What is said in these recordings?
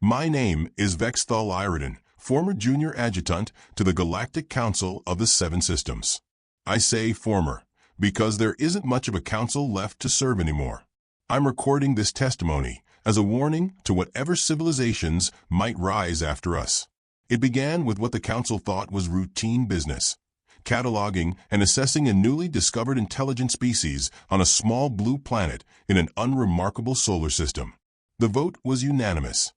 My name is Vexthal Iridan, former junior adjutant to the Galactic Council of the Seven Systems. I say former, because there isn't much of a council left to serve anymore. I'm recording this testimony as a warning to whatever civilizations might rise after us. It began with what the council thought was routine business, cataloging and assessing a newly discovered intelligent species on a small blue planet in an unremarkable solar system. The vote was unanimous.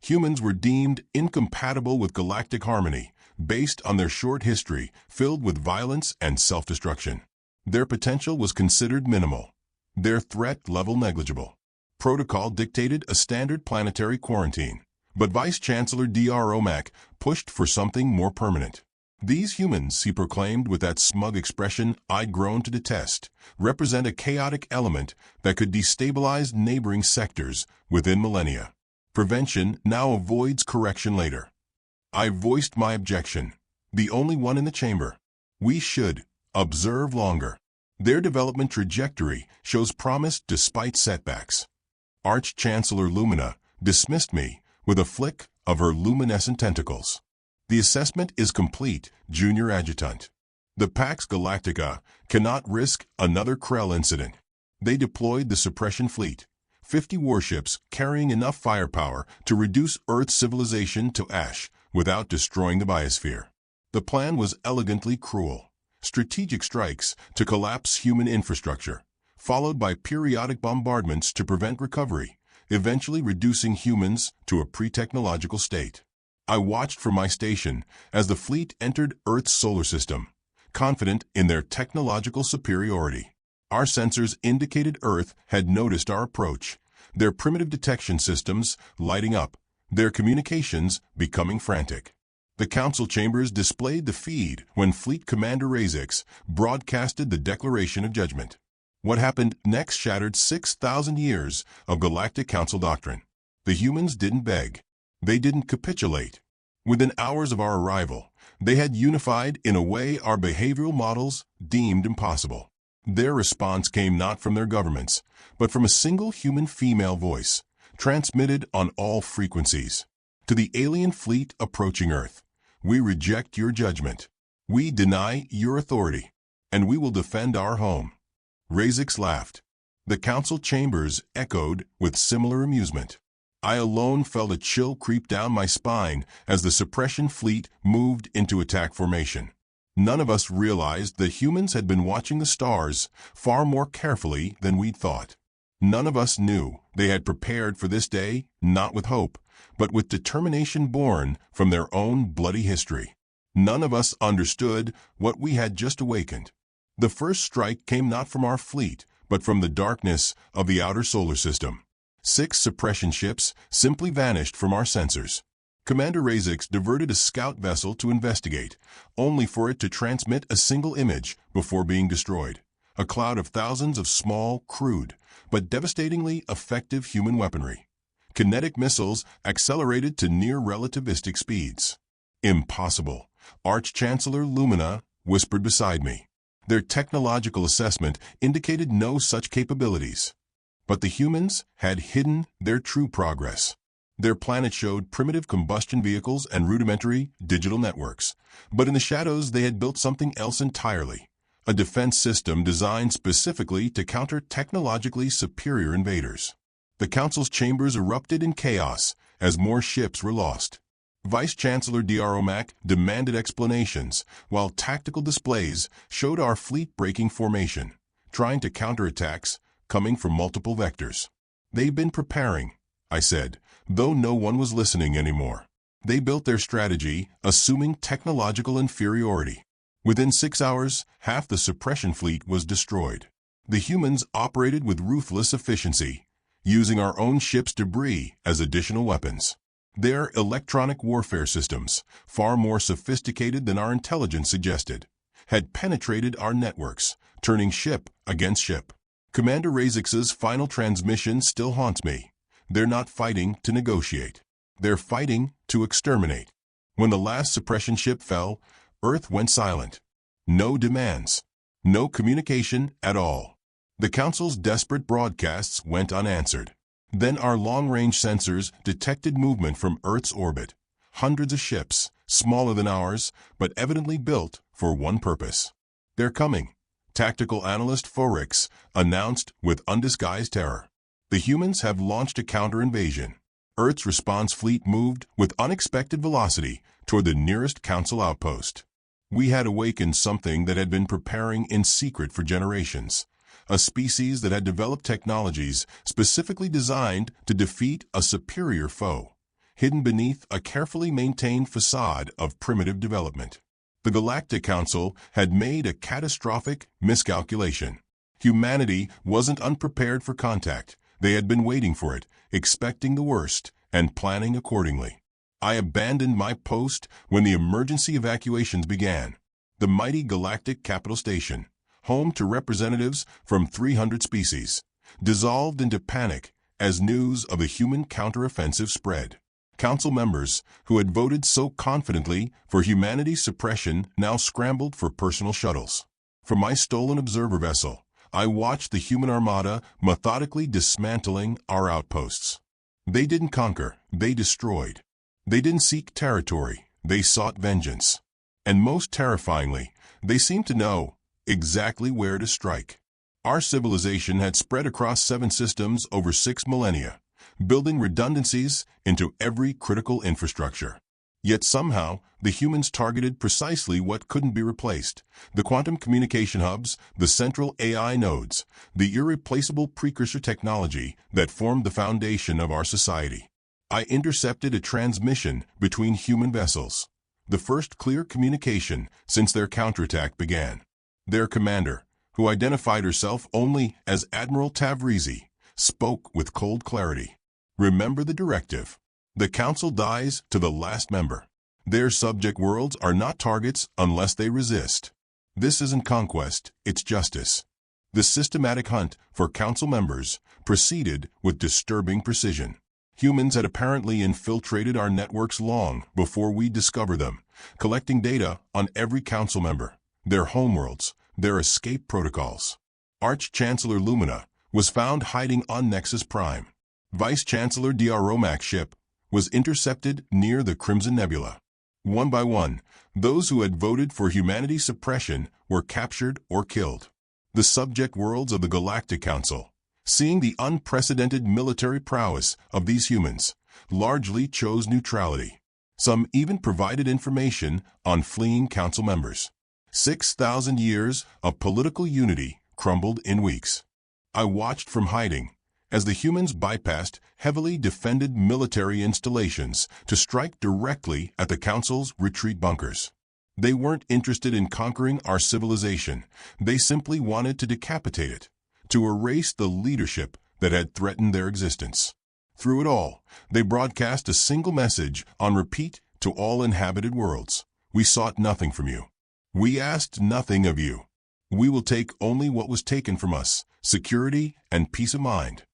Humans were deemed incompatible with galactic harmony, based on their short history filled with violence and self-destruction. Their potential was considered minimal, their threat level negligible. Protocol dictated a standard planetary quarantine, but Vice Chancellor Dr. Omak pushed for something more permanent. These humans, he proclaimed with that smug expression I'd grown to detest, represent a chaotic element that could destabilize neighboring sectors within millennia. Prevention now avoids correction later. I voiced my objection, the only one in the chamber. We should observe longer. Their development trajectory shows promise despite setbacks. Arch-Chancellor Lumina dismissed me with a flick of her luminescent tentacles. The assessment is complete, Junior Adjutant. The Pax Galactica cannot risk another Krell incident. They deployed the suppression fleet, 50 warships carrying enough firepower to reduce Earth's civilization to ash without destroying the biosphere. The plan was elegantly cruel. Strategic strikes to collapse human infrastructure, followed by periodic bombardments to prevent recovery, eventually reducing humans to a pre-technological state. I watched from my station as the fleet entered Earth's solar system, confident in their technological superiority. Our sensors indicated Earth had noticed our approach, their primitive detection systems lighting up, their communications becoming frantic. The council chambers displayed the feed when Fleet Commander Razix broadcasted the Declaration of Judgment. What happened next shattered 6,000 years of Galactic Council doctrine. The humans didn't beg. They didn't capitulate. Within hours of our arrival, they had unified in a way our behavioral models deemed impossible. Their response came not from their governments, but from a single human female voice, transmitted on all frequencies. To the alien fleet approaching Earth, we reject your judgment. We deny your authority, and we will defend our home. Razix laughed. The council chambers echoed with similar amusement. I alone felt a chill creep down my spine as the suppression fleet moved into attack formation. None of us realized that humans had been watching the stars far more carefully than we'd thought. None of us knew they had prepared for this day, not with hope, but with determination born from their own bloody history. None of us understood what we had just awakened. The first strike came not from our fleet, but from the darkness of the outer solar system. 6 suppression ships simply vanished from our sensors. Commander Razix diverted a scout vessel to investigate, only for it to transmit a single image before being destroyed. A cloud of thousands of small, crude, but devastatingly effective human weaponry. Kinetic missiles accelerated to near-relativistic speeds. Impossible, Arch-Chancellor Lumina whispered beside me. Their technological assessment indicated no such capabilities. But the humans had hidden their true progress. Their planet showed primitive combustion vehicles and rudimentary digital networks. But in the shadows they had built something else entirely. A defense system designed specifically to counter technologically superior invaders. The council's chambers erupted in chaos as more ships were lost. Vice Chancellor Dr. Omak demanded explanations, while tactical displays showed our fleet breaking formation, trying to counter attacks coming from multiple vectors. They've been preparing, I said, though no one was listening anymore. They built their strategy, assuming technological inferiority. Within 6 hours, half the suppression fleet was destroyed. The humans operated with ruthless efficiency, using our own ship's debris as additional weapons. Their electronic warfare systems, far more sophisticated than our intelligence suggested, had penetrated our networks, turning ship against ship. Commander Razix's final transmission still haunts me. They're not fighting to negotiate. They're fighting to exterminate. When the last suppression ship fell, Earth went silent. No demands. No communication at all. The Council's desperate broadcasts went unanswered. Then our long-range sensors detected movement from Earth's orbit. Hundreds of ships, smaller than ours, but evidently built for one purpose. "They're coming," tactical analyst Forix announced with undisguised terror. "The humans have launched a counter-invasion." Earth's response fleet moved with unexpected velocity toward the nearest Council outpost. We had awakened something that had been preparing in secret for generations. A species that had developed technologies specifically designed to defeat a superior foe, hidden beneath a carefully maintained facade of primitive development. The Galactic Council had made a catastrophic miscalculation. Humanity wasn't unprepared for contact. They had been waiting for it, expecting the worst, and planning accordingly. I abandoned my post when the emergency evacuations began. The mighty Galactic Capital Station, home to representatives from 300 species, dissolved into panic as news of a human counteroffensive spread. Council members who had voted so confidently for humanity's suppression now scrambled for personal shuttles. From my stolen observer vessel, I watched the human armada methodically dismantling our outposts. They didn't conquer, they destroyed. They didn't seek territory, they sought vengeance. And most terrifyingly, they seemed to know exactly where to strike. Our civilization had spread across 7 systems over 6 millennia, building redundancies into every critical infrastructure. Yet somehow, the humans targeted precisely what couldn't be replaced: the quantum communication hubs, the central AI nodes, the irreplaceable precursor technology that formed the foundation of our society. I intercepted a transmission between human vessels, the first clear communication since their counterattack began. Their commander, who identified herself only as Admiral Tavrisi, spoke with cold clarity. "Remember the directive. The Council dies to the last member. Their subject worlds are not targets unless they resist. This isn't conquest, it's justice." The systematic hunt for Council members proceeded with disturbing precision. Humans had apparently infiltrated our networks long before we discovered them, collecting data on every Council member, their homeworlds, their escape protocols. Arch-Chancellor Lumina was found hiding on Nexus Prime. Vice-Chancellor Diaromac's ship was intercepted near the Crimson Nebula. One by one, those who had voted for humanity's suppression were captured or killed. The subject worlds of the Galactic Council, seeing the unprecedented military prowess of these humans, largely chose neutrality. Some even provided information on fleeing Council members. 6,000 years of political unity crumbled in weeks. I watched from hiding as the humans bypassed heavily defended military installations to strike directly at the Council's retreat bunkers. They weren't interested in conquering our civilization. They simply wanted to decapitate it, to erase the leadership that had threatened their existence. Through it all, they broadcast a single message on repeat to all inhabited worlds: "We sought nothing from you. We asked nothing of you. We will take only what was taken from us: security and peace of mind."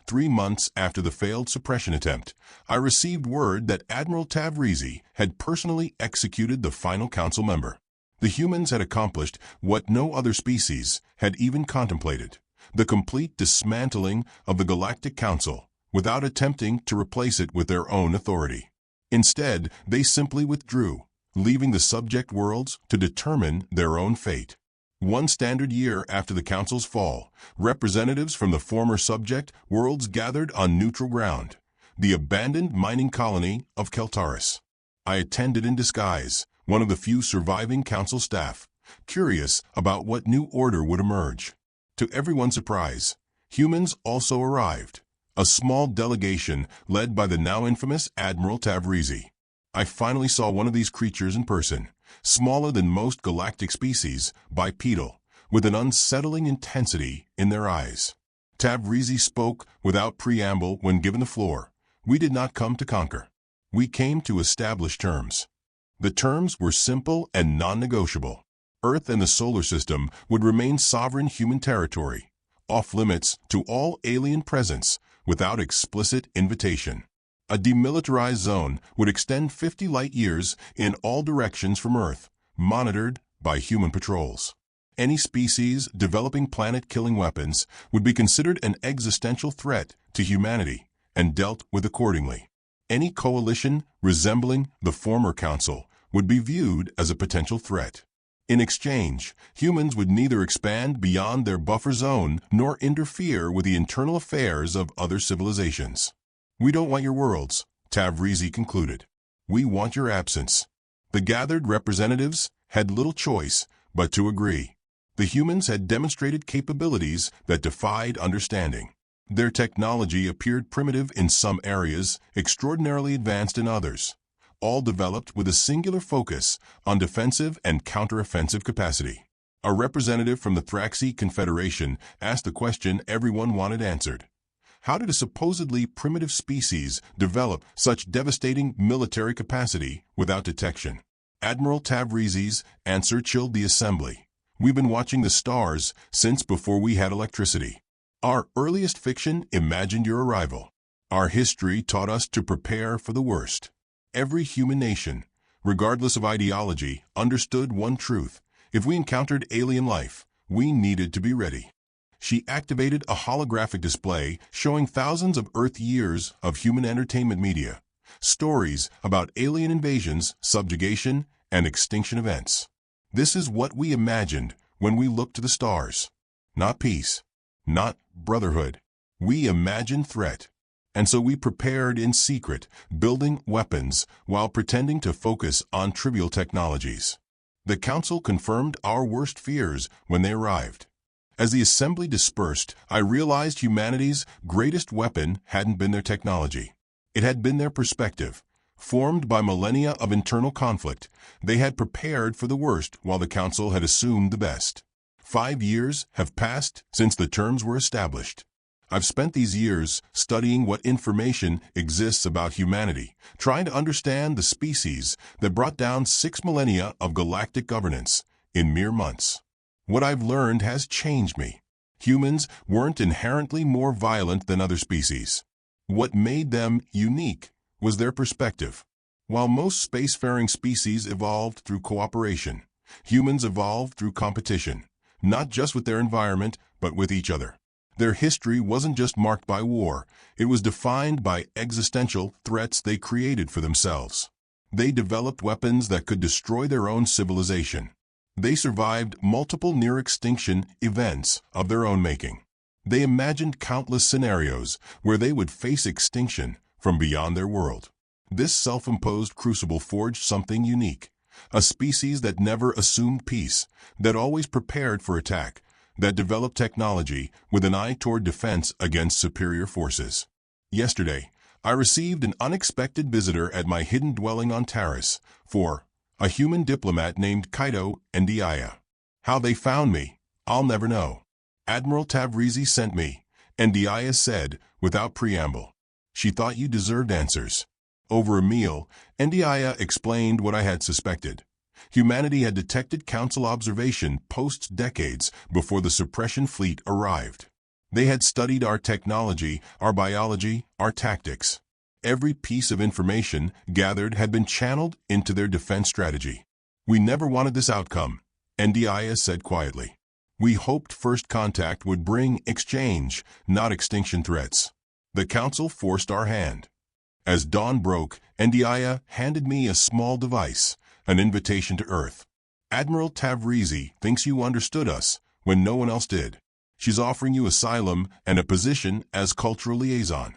3 months after the failed suppression attempt, I received word that Admiral Tavrisi had personally executed the final Council member. The humans had accomplished what no other species had even contemplated: the complete dismantling of the Galactic Council without attempting to replace it with their own authority. Instead, they simply withdrew, leaving the subject worlds to determine their own fate. 1 standard year after the Council's fall, representatives from the former subject worlds gathered on neutral ground, the abandoned mining colony of Keltaris. I attended in disguise, one of the few surviving Council staff, curious about what new order would emerge. To everyone's surprise, humans also arrived, a small delegation led by the now infamous Admiral Tavrisi. I finally saw one of these creatures in person, smaller than most galactic species, bipedal, with an unsettling intensity in their eyes. Tavrisi spoke without preamble when given the floor. "We did not come to conquer. We came to establish terms." The terms were simple and non-negotiable. Earth and the solar system would remain sovereign human territory, off-limits to all alien presence without explicit invitation. A demilitarized zone would extend 50 light-years in all directions from Earth, monitored by human patrols. Any species developing planet-killing weapons would be considered an existential threat to humanity and dealt with accordingly. Any coalition resembling the former council would be viewed as a potential threat. In exchange, humans would neither expand beyond their buffer zone nor interfere with the internal affairs of other civilizations. "We don't want your worlds," Tavrisi concluded. "We want your absence." The gathered representatives had little choice but to agree. The humans had demonstrated capabilities that defied understanding. Their technology appeared primitive in some areas, extraordinarily advanced in others, all developed with a singular focus on defensive and counteroffensive capacity. A representative from the Thraxi Confederation asked the question everyone wanted answered. How did a supposedly primitive species develop such devastating military capacity without detection? Admiral Tavrisi's answer chilled the assembly. "We've been watching the stars since before we had electricity. Our earliest fiction imagined your arrival. Our history taught us to prepare for the worst." Every human nation, regardless of ideology, understood one truth: if we encountered alien life, we needed to be ready. She activated a holographic display showing thousands of Earth years of human entertainment media, stories about alien invasions, subjugation, and extinction events. This is what we imagined when we looked to the stars. Not peace, not brotherhood. We imagined threat. And so we prepared in secret, building weapons while pretending to focus on trivial technologies. The Council confirmed our worst fears when they arrived. As the assembly dispersed, I realized humanity's greatest weapon hadn't been their technology. It had been their perspective. Formed by millennia of internal conflict, they had prepared for the worst while the Council had assumed the best. 5 years have passed since the terms were established. I've spent these years studying what information exists about humanity, trying to understand the species that brought down 6 millennia of galactic governance in mere months. What I've learned has changed me. Humans weren't inherently more violent than other species. What made them unique was their perspective. While most spacefaring species evolved through cooperation, humans evolved through competition, not just with their environment, but with each other. Their history wasn't just marked by war, it was defined by existential threats they created for themselves. They developed weapons that could destroy their own civilization. They survived multiple near-extinction events of their own making. They imagined countless scenarios where they would face extinction from beyond their world. This self-imposed crucible forged something unique, a species that never assumed peace, that always prepared for attack, that developed technology with an eye toward defense against superior forces. Yesterday, I received an unexpected visitor at my hidden dwelling on Taris, a human diplomat named Kaito Ndiaye. How they found me, I'll never know. Admiral Tavrisi sent me, Ndiaye said without preamble. She thought you deserved answers. Over a meal, Ndiaye explained what I had suspected. Humanity had detected Council observation posts decades before the suppression fleet arrived. They had studied our technology, our biology, our tactics. Every piece of information gathered had been channeled into their defense strategy. "We never wanted this outcome," Ndiaye said quietly. "We hoped first contact would bring exchange, not extinction threats. The Council forced our hand." As dawn broke, Ndiaye handed me a small device, an invitation to Earth. "Admiral Tavrisi thinks you understood us when no one else did. She's offering you asylum and a position as cultural liaison.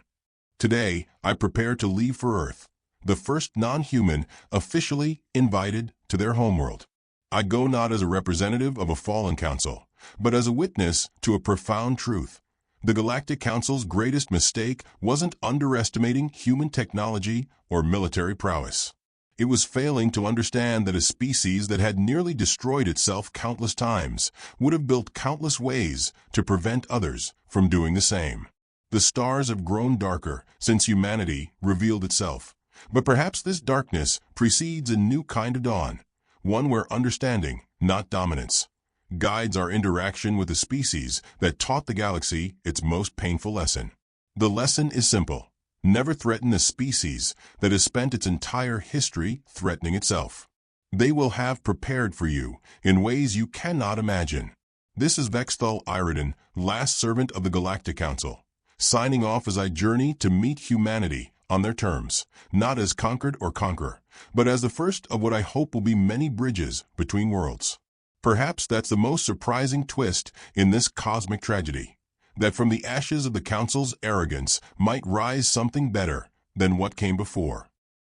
Today, I prepare to leave for Earth, the first non-human officially invited to their homeworld. I go not as a representative of a fallen council, but as a witness to a profound truth. The Galactic Council's greatest mistake wasn't underestimating human technology or military prowess. It was failing to understand that a species that had nearly destroyed itself countless times would have built countless ways to prevent others from doing the same. The stars have grown darker since humanity revealed itself, but perhaps this darkness precedes a new kind of dawn, one where understanding, not dominance, guides our interaction with a species that taught the galaxy its most painful lesson. The lesson is simple: never threaten a species that has spent its entire history threatening itself. they will have prepared for you in ways you cannot imagine. This is Vexthal Iridan, last servant of the Galactic Council, signing off as I journey to meet humanity on their terms, not as conquered or conqueror, but as the first of what I hope will be many bridges between worlds. Perhaps that's the most surprising twist in this cosmic tragedy, that from the ashes of the Council's arrogance might rise something better than what came before.